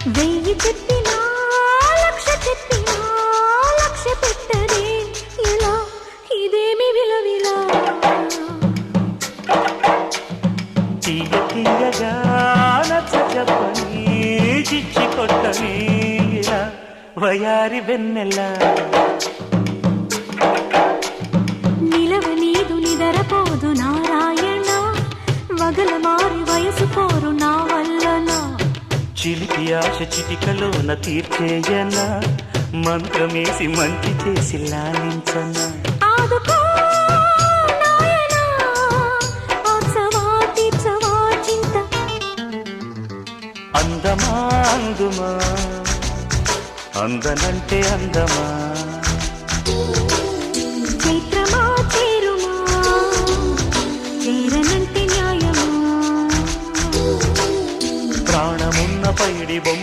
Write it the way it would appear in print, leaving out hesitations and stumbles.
వెయ్యి చెప్పినా లక్ష చెప్పినా లక్ష పెట్టదే ఇలా ఇదేమి విలవిలా తీయ తీయగా నచ్చ చెప్పని చిచ్చి కొట్టని ఇలా వయారి వెన్నెలా నిలవ నీదు నిదరపోదు నారాయణ వగల మారి వయసు పోరు నా వల్లనా చిలిపి ఆశ చిటికలోన తీర్చేయనా మంత్రమేసి మంచి చేసి లాలించనా ఆదుకో నాయనా ఆత్సవా తీర్చవా చింత అందమా అందుమా అందనంటే అందమా చైత్రమా చేరుమా చేరనంటే న్యాయమా ప్రాణమున్న పైడి బొమ్మ